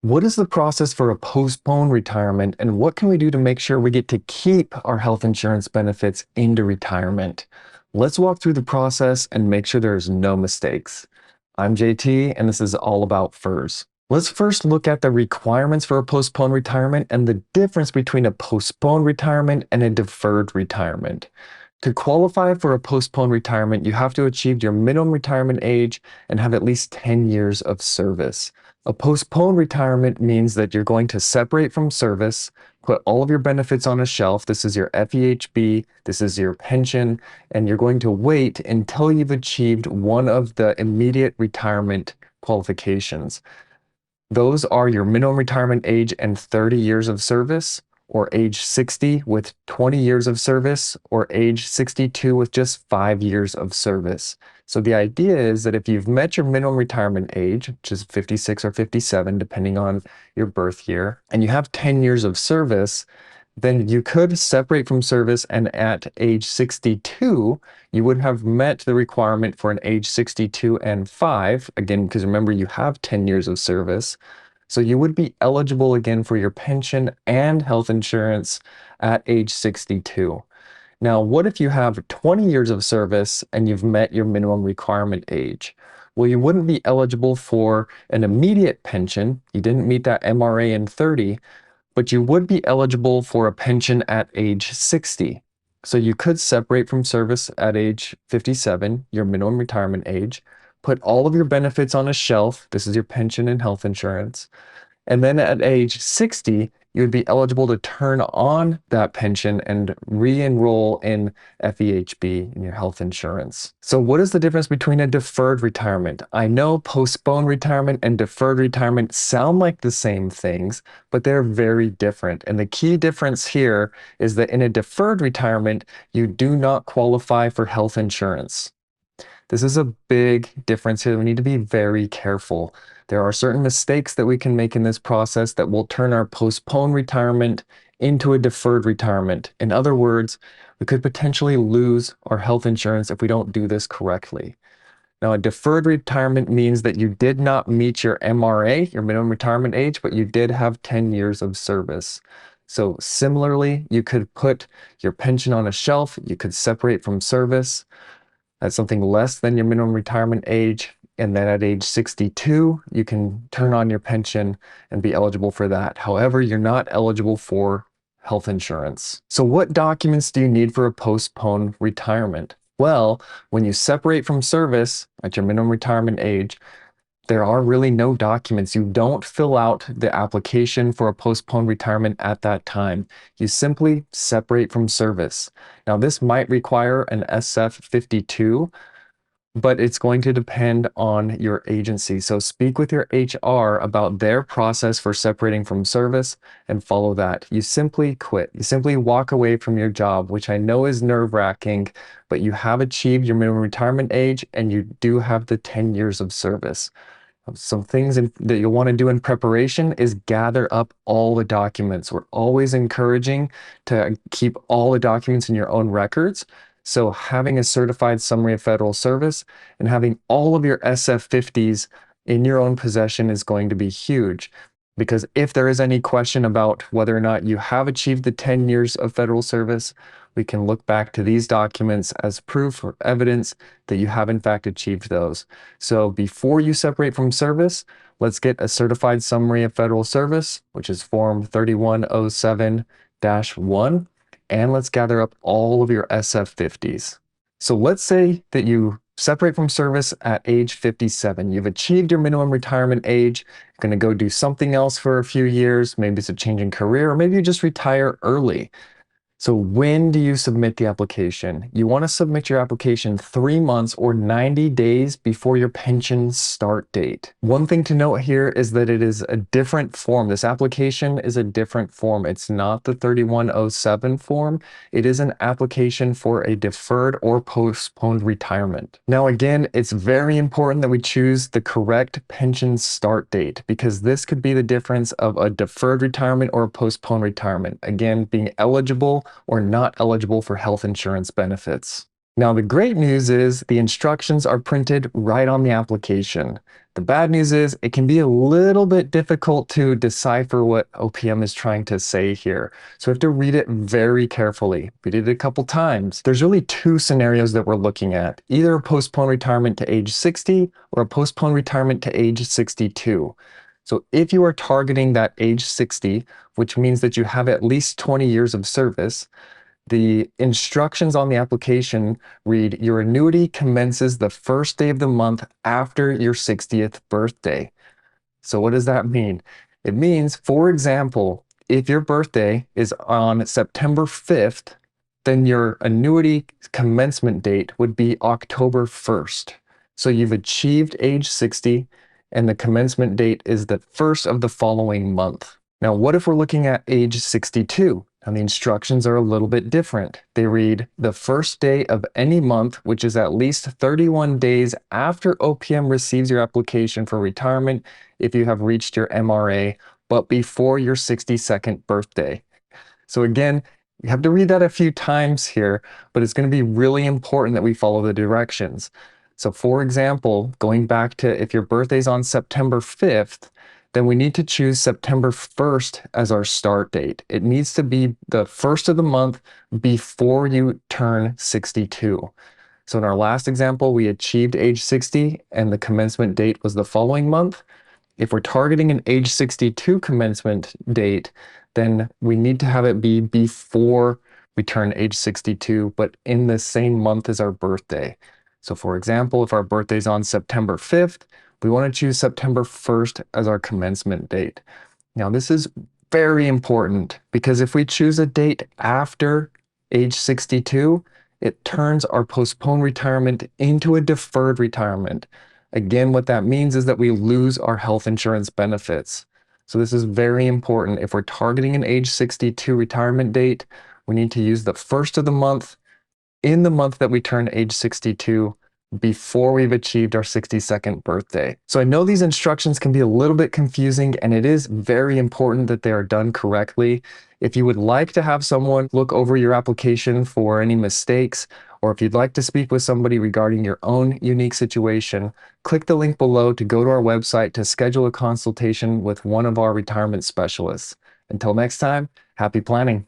What is the process for a postponed retirement, and what can we do to make sure we get to keep our health insurance benefits into retirement? Let's walk through the process and make sure there's no mistakes. I'm JT, and this is All About FERS. Let's first look at the requirements for a postponed retirement and the difference between a postponed retirement and a deferred retirement. To qualify for a postponed retirement, you have to achieve your minimum retirement age and have at least 10 years of service. A postponed retirement means that you're going to separate from service, put all of your benefits on a shelf. This is your FEHB, this is your pension, and you're going to wait until you've achieved one of the immediate retirement qualifications. Those are your minimum retirement age and 30 years of service, or age 60 with 20 years of service, or age 62 with just 5 years of service. So the idea is that if you've met your minimum retirement age, which is 56 or 57, depending on your birth year, and you have 10 years of service, then you could separate from service, and at age 62, you would have met the requirement for an age 62 and 5, again, because remember, you have 10 years of service. So you would be eligible again for your pension and health insurance at age 62. Now, what if you have 20 years of service and you've met your minimum requirement age? Well, you wouldn't be eligible for an immediate pension. You didn't meet that MRA in 30, but you would be eligible for a pension at age 60. So you could separate from service at age 57, your minimum retirement age, put all of your benefits on a shelf. This is your pension and health insurance. And then at age 60, you would be eligible to turn on that pension and re-enroll in FEHB in your health insurance. So what is the difference between a deferred retirement? I know postponed retirement and deferred retirement sound like the same things, but they're very different. And the key difference here is that in a deferred retirement, you do not qualify for health insurance. This is a big difference here. We need to be very careful. There are certain mistakes that we can make in this process that will turn our postponed retirement into a deferred retirement. In other words, we could potentially lose our health insurance if we don't do this correctly. Now, a deferred retirement means that you did not meet your MRA, your minimum retirement age, but you did have 10 years of service. So similarly, you could put your pension on a shelf, you could separate from service at something less than your minimum retirement age, and then at age 62, you can turn on your pension and be eligible for that. However, you're not eligible for health insurance. So what documents do you need for a postponed retirement? Well, when you separate from service at your minimum retirement age, there are really no documents. You don't fill out the application for a postponed retirement at that time. You simply separate from service. Now, this might require an SF-52, but it's going to depend on your agency. So speak with your HR about their process for separating from service and follow that. You simply quit. You simply walk away from your job, which I know is nerve-wracking, but you have achieved your minimum retirement age and you do have the 10 years of service. Some things that you'll want to do in preparation is gather up all the documents. We're always encouraging to keep all the documents in your own records. So having a certified summary of federal service and having all of your SF-50s in your own possession is going to be huge. Because if there is any question about whether or not you have achieved the 10 years of federal service, we can look back to these documents as proof or evidence that you have in fact achieved those. So before you separate from service, let's get a certified summary of federal service, which is Form 3107-1, and let's gather up all of your SF-50s. So let's say that you separate from service at age 57. You've achieved your minimum retirement age. You're going to go do something else for a few years. Maybe it's a change in career, or maybe you just retire early. So when do you submit the application? You want to submit your application 3 months or 90 days before your pension start date. One thing to note here is that it is a different form. This application is a different form. It's not the 3107 form. It is an application for a deferred or postponed retirement. Now again, it's very important that we choose the correct pension start date, because this could be the difference of a deferred retirement or a postponed retirement. Again, being eligible or not eligible for health insurance benefits. Now, the great news is the instructions are printed right on the application. The bad news is it can be a little bit difficult to decipher what OPM is trying to say here. So we have to read it very carefully. We did it a couple times. There's really two scenarios that we're looking at, either a postponed retirement to age 60 or a postponed retirement to age 62. So if you are targeting that age 60, which means that you have at least 20 years of service, the instructions on the application read, your annuity commences the first day of the month after your 60th birthday. So what does that mean? It means, for example, if your birthday is on September 5th, then your annuity commencement date would be October 1st. So you've achieved age 60 and the commencement date is the first of the following month. Now, what if we're looking at age 62? And the instructions are a little bit different. They read, the first day of any month, which is at least 31 days after OPM receives your application for retirement if you have reached your MRA, but before your 62nd birthday. So again, you have to read that a few times here, but it's going to be really important that we follow the directions. So for example, going back to if your birthday's on September 5th, then we need to choose September 1st as our start date. It needs to be the first of the month before you turn 62. So in our last example, we achieved age 60 and the commencement date was the following month. If we're targeting an age 62 commencement date, then we need to have it be before we turn age 62, but in the same month as our birthday. So for example, if our birthday is on September 5th, we want to choose September 1st as our commencement date. Now, this is very important because if we choose a date after age 62, it turns our postponed retirement into a deferred retirement. Again, what that means is that we lose our health insurance benefits. So this is very important. If we're targeting an age 62 retirement date, we need to use the first of the month in the month that we turn age 62 before we've achieved our 62nd birthday. So I know these instructions can be a little bit confusing and it is very important that they are done correctly. If you would like to have someone look over your application for any mistakes, or if you'd like to speak with somebody regarding your own unique situation, click the link below to go to our website to schedule a consultation with one of our retirement specialists. Until next time, happy planning.